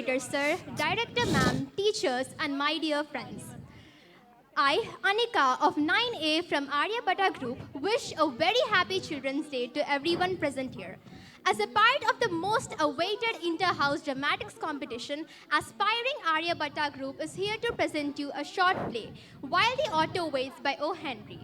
narrator sir, director ma'am, teachers, and my dear friends. I, Anika of 9A from Aryabhatta Group, wish a very happy Children's Day to everyone present here. As a part of the most awaited inter-house dramatics competition, aspiring Aryabhatta Group is here to present you a short play, While the Auto Waits by O. Henry.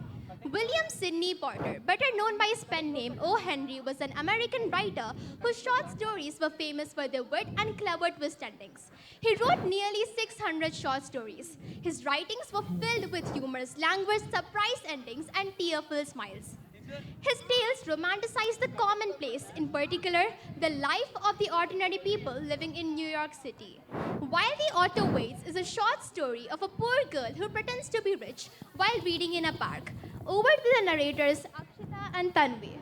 William Sidney Porter, better known by his pen name O. Henry, was an American writer whose short stories were famous for their wit and clever twist endings. He wrote nearly 600 short stories. His writings were filled with humorous language, surprise endings, and tearful smiles. His tales romanticize the commonplace, in particular, the life of the ordinary people living in New York City. While the Auto Waits is a short story of a poor girl who pretends to be rich while reading in a park. Over to the narrators, Akshita and Tanvi.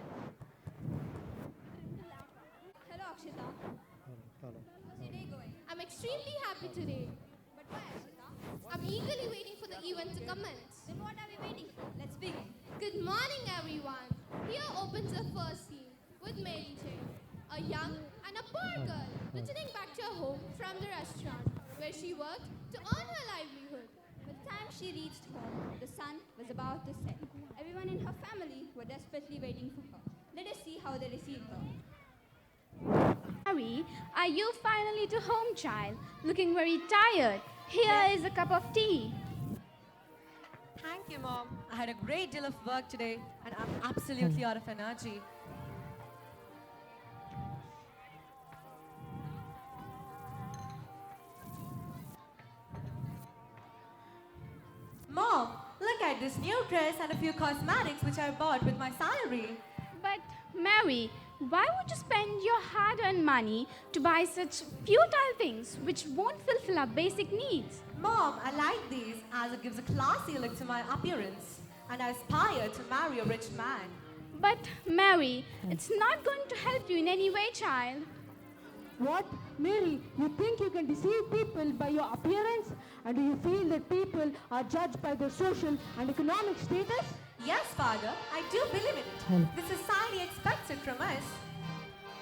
Hello, Akshita. How's your day going? I'm extremely happy today. But why, Akshita? I'm eagerly waiting for the event to commence. Then what are we waiting for? Let's begin. Good morning, everyone. Here opens the first scene with Mary Jane, a young and a poor girl returning back to her home from the restaurant where she worked to earn her livelihood. By the time she reached home, the sun was about to set. Everyone in her family were desperately waiting for her. Let us see how they received her. Harry, are you finally to home, child? Looking very tired. Here is a cup of tea. Thank you, Mom. I had a great deal of work today and I'm absolutely out of energy. Mom, look at this new dress and a few cosmetics which I bought with my salary. But, Mary, why would you spend your hard-earned money to buy such futile things which won't fulfill our basic needs? Mom, I like these as it gives a classy look to my appearance and I aspire to marry a rich man. But, Mary, it's not going to help you in any way, child. What? Mary, you think you can deceive people by your appearance? And do you feel that people are judged by their social and economic status? Yes, Father, I do believe in it. The society expects it from us.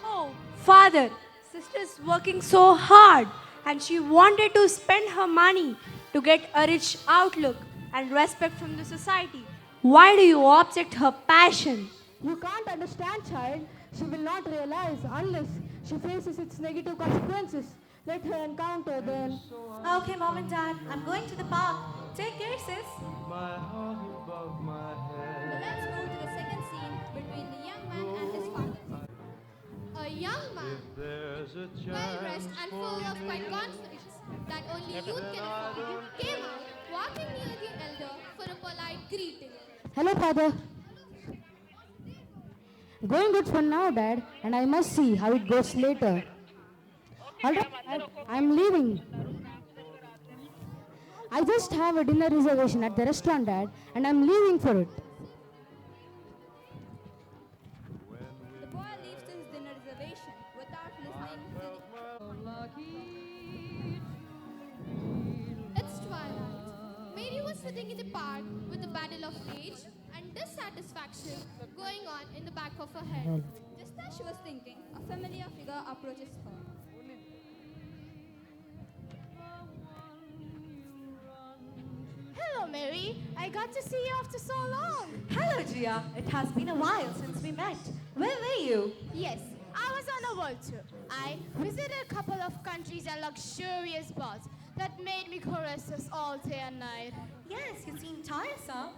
Oh, Father, sister's working so hard and she wanted to spend her money to get a rich outlook and respect from the society. Why do you object her passion? You can't understand, child. She will not realize unless she faces its negative consequences. Let her encounter them. Okay, Mom and Dad, I'm going to the park. Take care, sis. Let's move to the second scene between the young man and his father. A young man, well dressed and full of quiet confidence that only youth can afford, came out walking near the elder for a polite greeting. Hello, father. Going good for now, Dad, and I must see how it goes later. All right, Dad, I'm leaving. I just have a dinner reservation at the restaurant, Dad, and I'm leaving for it. The boy leaves to his dinner reservation without listening to It's twilight. Mary was sitting in the park with a battle of rage and dissatisfaction going on in the back of her head. Just as she was thinking, a familiar figure approaches her. Hello, Mary. I got to see you after so long. Hello, Gia. It has been a while since we met. Where were you? Yes, I was on a world tour. I visited a couple of countries and luxurious baths that made me go restless all day and night. Yes, you seem tiresome.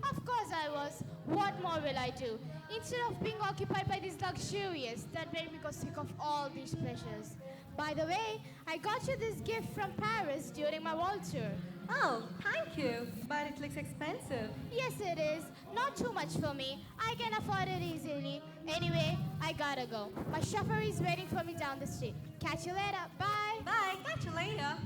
Of course I was. What more will I do? Instead of being occupied by these luxurious, that made me go sick of all these pleasures. By the way, I got you this gift from Paris during my world tour. Oh, thank you. But it looks expensive. Yes, it is. Not too much for me. I can afford it easily. Anyway, I gotta go. My chauffeur is waiting for me down the street. Catch you later. Bye. Bye. Catch you later.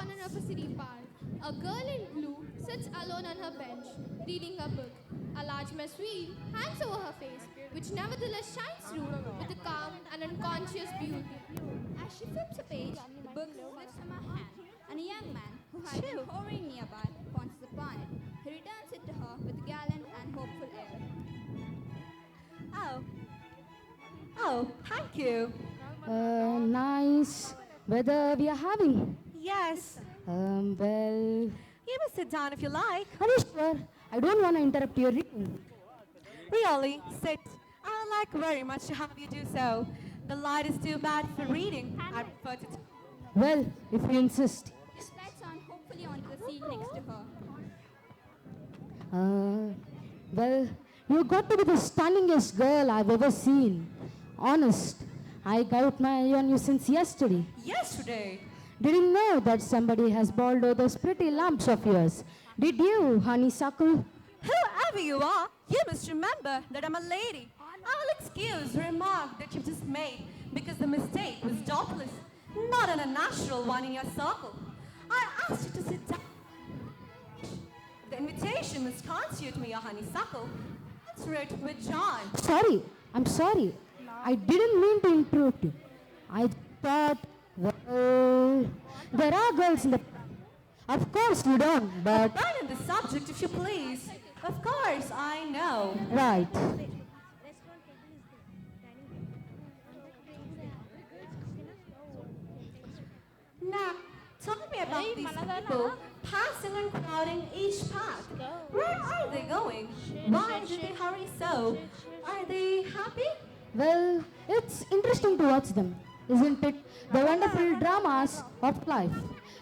corner of a city park. A girl in blue sits alone on her bench, reading a book. A large mess wheel hangs over her face, which nevertheless shines through with a calm and unconscious beauty. As she flips a page, the book slips from her hand, and a young man who had been hovering nearby pounces upon it. He returns it to her with a gallant and hopeful air. Oh, thank you. Nice weather we are having. Yes. Well, You may sit down if you like. are you sure? I don't want to interrupt your reading. Really, sit. I would like very much to have you do so. The light is too bad for reading. I prefer to. Well, if you insist. He slides on hopefully onto the seat next to her. Well, you got to be the stunningest girl I've ever seen. Honest, I got my eye on you since yesterday. Yesterday. Didn't know that somebody has balled over those pretty lumps of yours. Did you, honeysuckle? Whoever you are, you must remember that I'm a lady. I'll excuse the remark that you've just made because the mistake was doubtless not an unnatural one in your circle. I asked you to sit down. The invitation must constitute me a honeysuckle. Answer it with John. Sorry, I'm sorry. I didn't mean to interrupt you. I thought, well, there are girls in the... Of course you don't, but... Abandon the subject if you please. Of course, I know. Right. Now, tell me about these people passing and crowding each path. Where are they going? Why do they hurry so? Are they happy? Well, it's interesting to watch them, isn't it? The wonderful dramas of life.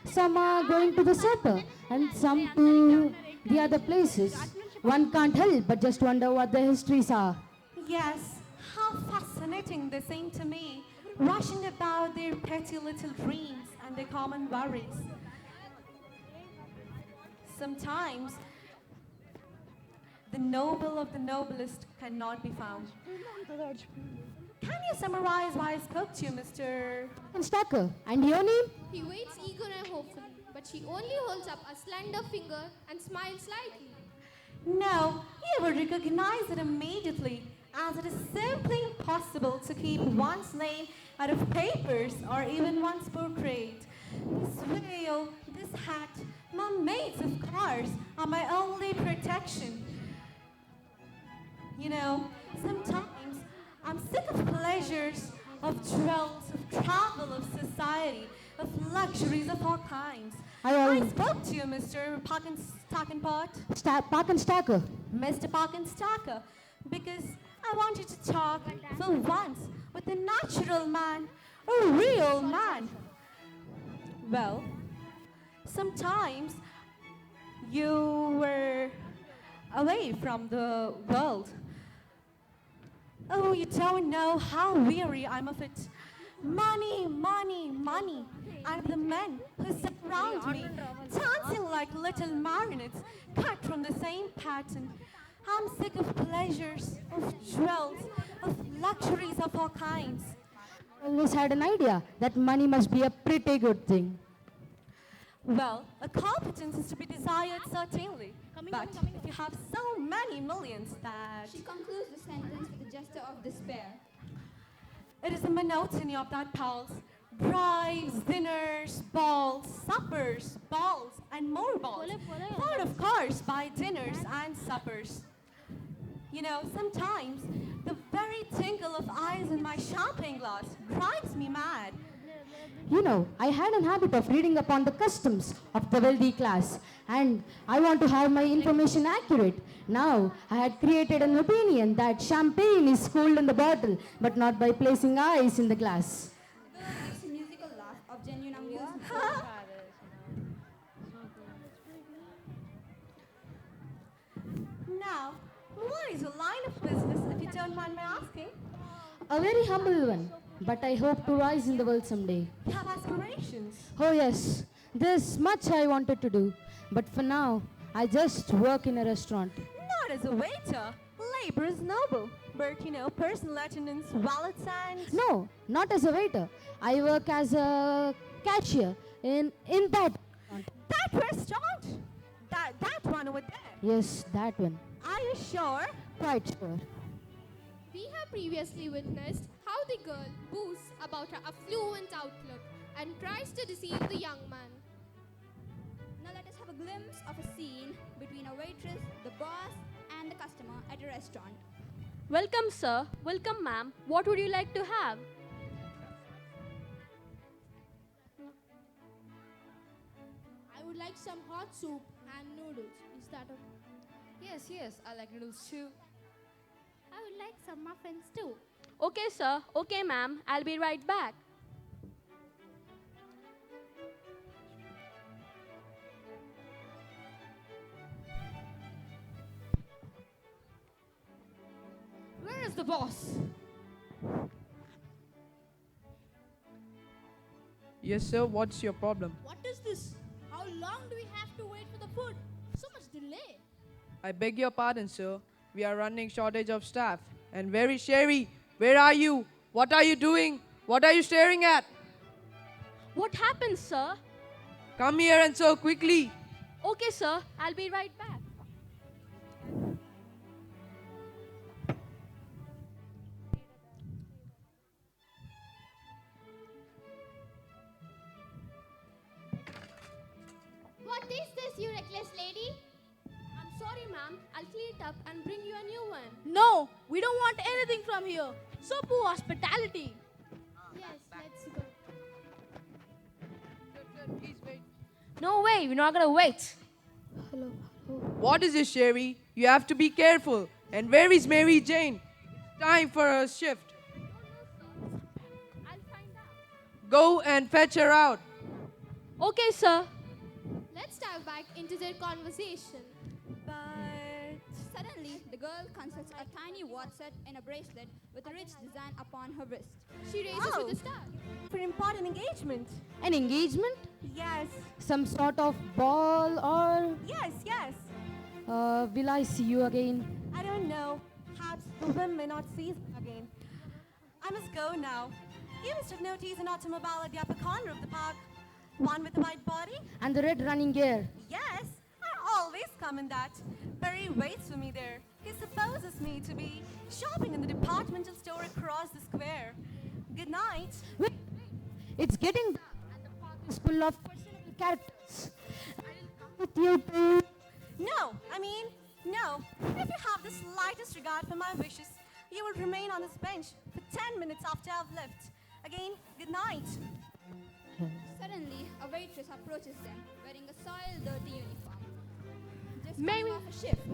Some are going to the supper and some to the other places. One can't help but just wonder what their histories are. Yes, how fascinating they seem to me, rushing about their petty little dreams and their common worries. Sometimes, the noble of the noblest cannot be found. Can you summarize why I spoke to you, Mr. And Stacker, and your name? He waits eager and hopefully, but she only holds up a slender finger and smiles slightly. No, you would recognize it immediately, as it is simply impossible to keep one's name out of papers or even one's portrait. This veil, this hat, my maids, of course, are my only protection. You know, sometimes I'm sick of pleasures, of thrills, of travel, of society, of luxuries of all kinds. I spoke to you, Mr. Parkenstacker. Park and Stacker. Mr. Parkenstacker, because I want you to talk for once with a natural man, a real man. Well, sometimes you were away from the world. Oh, you don't know how weary I'm of it. Money, money, money. And the men who surround me, dancing like little marionettes, cut from the same pattern. I'm sick of pleasures, of jewels, of luxuries of all kinds. I always had an idea that money must be a pretty good thing. Well, a competence is to be desired certainly. But if you have so many millions that... She concludes the sentence with a gesture of despair. It is the monotony of that pulse. Drives, dinners, balls, suppers, balls, and more balls. Followed, of course, by dinners and suppers. You know, sometimes the very tinkle of ice in my champagne glass drives me mad. You know, I had an habit of reading upon the customs of the wealthy class, and I want to have my information accurate. Now, I had created an opinion that champagne is cooled in the bottle, but not by placing ice in the glass. The girl gives a musical laugh of genuine amusement. Now, what is your line of business, if you don't mind my asking? A very humble one, but I hope to rise in the world someday. You have aspirations. Oh yes, there's much I wanted to do, but for now, I just work in a restaurant. Not as a waiter. Labor is noble. But, you know, personal attendants, valets and... No, not as a waiter. I work as a cashier in that That restaurant? That one over there? Yes, that one. Are you sure? Quite sure. We have previously witnessed how the girl boasts about her affluent outlook and tries to deceive the young man. Now let us have a glimpse of a scene between a waitress, the boss, and the customer at a restaurant. Welcome, sir. Welcome, ma'am. What would you like to have? I would like some hot soup and noodles. Is that okay? Yes, I like noodles too. I would like some muffins too. Okay, sir. Okay, ma'am. I'll be right back. Where is the boss? Yes, sir. What's your problem? What is this? How long do we have to wait for the food? So much delay. I beg your pardon, sir. We are running shortage of staff. And where is Sherry? Where are you? What are you doing? What are you staring at? What happened, sir? Come here and serve quickly. Okay, sir. I'll be right back. What is this, you reckless lady? I'm sorry, ma'am. I'll clean it up and bring you a new one. No, we don't want anything from here. So poor hospitality. Yes, let's go. Please wait. No way, we're not gonna wait. What is this, Sherry? You have to be careful. And where is Mary Jane? It's time for her shift. I'll find out. Go and fetch her out. Okay, sir. Let's dive back into their conversation. But suddenly, the girl consults a tiny watch set in a bracelet with a rich design upon her wrist. She raises Oh. with a star. For important engagement? An engagement? Yes. Some sort of ball or Yes. will I see you again? I don't know. Perhaps the whim may not cease again. I must go now. You must have noticed an automobile at the upper corner of the park. One with a white body? And the red running gear. Yes, I always come in that. Barry waits for me there. He supposes me to be shopping in the departmental store across the square. Good night. Wait, it's getting dark and the park is full of questionable characters. I'll come with you too. No. If you have the slightest regard for my wishes, you will remain on this bench for 10 minutes after I've left. Again, good night. Suddenly, a waitress approaches them wearing a soiled, dirty uniform. Just Mary- coming off a shift.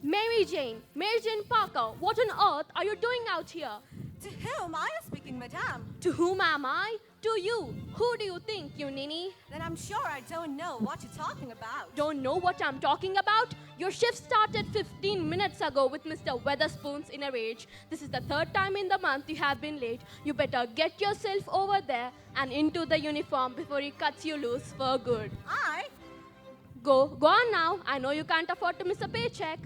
Mary Jane Parker, what on earth are you doing out here? To whom are you speaking, madame? To whom am I? To you. Who do you think, you ninny? Then I'm sure I don't know what you're talking about. Don't know what I'm talking about? Your shift started 15 minutes ago with Mr. Weatherspoons in a rage. This is the third time in the month you have been late. You better get yourself over there and into the uniform before he cuts you loose for good. Go on now. I know you can't afford to miss a paycheck.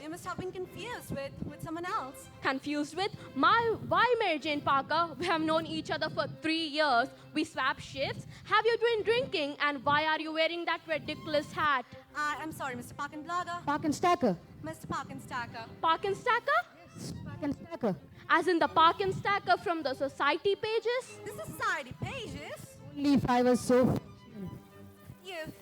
You must have been confused with someone else. Confused with why Mary Jane Parker? We have known each other for 3 years. We swap shifts. Have you been drinking? And why are you wearing that ridiculous hat? I'm sorry, Mr. Parkenblogger. Park and stacker. Mr. Parkenstacker. Park and Stacker? Park and stacker. As in the Park and Stacker from the society pages? The society pages? Only if I was so.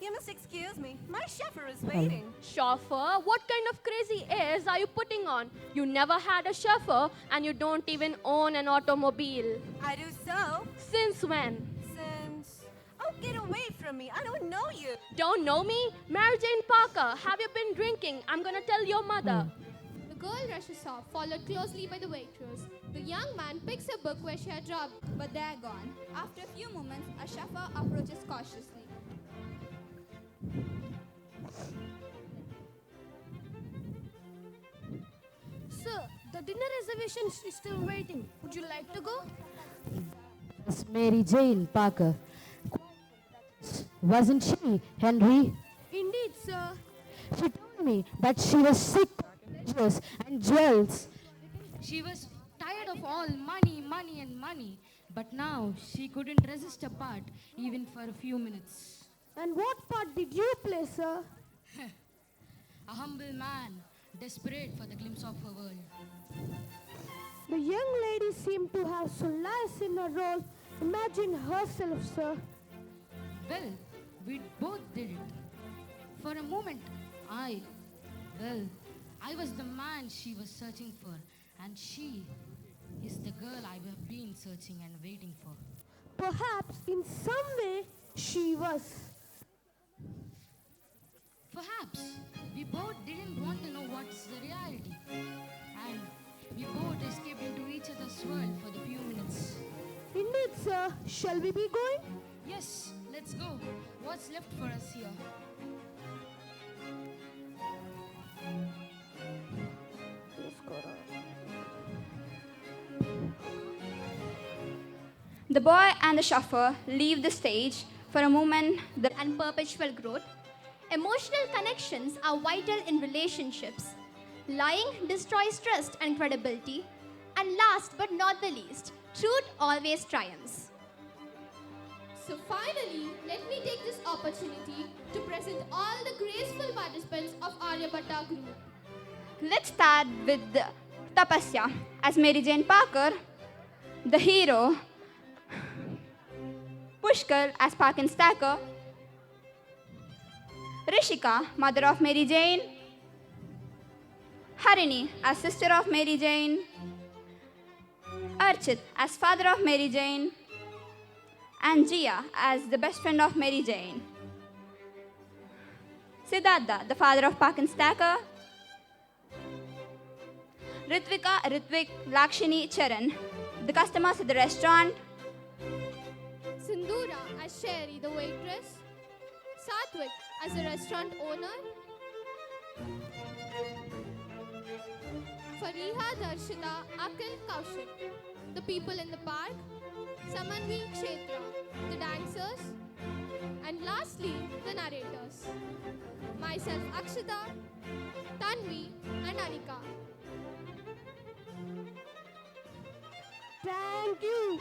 You must excuse me. My chauffeur is waiting. Chauffeur? What kind of crazy airs are you putting on? You never had a chauffeur and you don't even own an automobile. I do so Since when? since... Oh, get away from me. I don't know you. Don't know me? Mary Jane Parker, have you been drinking? I'm gonna tell your mother. The girl rushes off, followed closely by the waitress. The young man picks a book where she had dropped. But they're gone. After a few moments, a chauffeur approaches cautiously. Sir, the dinner reservation is still waiting. Would you like to go? It's Mary Jane Parker. Wasn't she, Henry? Indeed, sir. She told me that she was sick of pleasures and jewels. She was tired of all money, money, and money. But now she couldn't resist a part, even for a few minutes. And what part did you play, sir? A humble man, desperate for the glimpse of her world. The young lady seemed to have solace in her role. Imagine herself, sir. Well, we both did it. For a moment, I was the man she was searching for, and she is the girl I have been searching and waiting for. Perhaps in some way she was. Perhaps we both didn't want to know what's the reality, and we both escaped into each other's world for the few minutes. Indeed, sir. Shall we be going? Yes, let's go. What's left for us here? The boy and the chauffeur leave the stage. For a moment, And perpetual growth. Emotional connections are vital in relationships. Lying destroys trust and credibility. And last but not the least, truth always triumphs. So finally, let me take this opportunity to present all the graceful participants of Aryabhatta group. let's start with the Tapasya as Mary Jane Parker, the hero, Pushkar as Parkin Stacker, Rishika, mother of Mary Jane, Harini as sister of Mary Jane, Archit as father of Mary Jane, and Jia as the best friend of Mary Jane. Siddhartha, the father of Parkin Stacker, Ritvik, Lakshini, Charan, the customers at the restaurant, Sindhura as Sherry, the waitress. Satvik as the restaurant owner. Fariha, Darshita, Akil, Kaushik, the people in the park. Samanvi, Kshetra, the dancers. And lastly, the narrators. Myself, Akshita, Tanvi, and Anika. Thank you.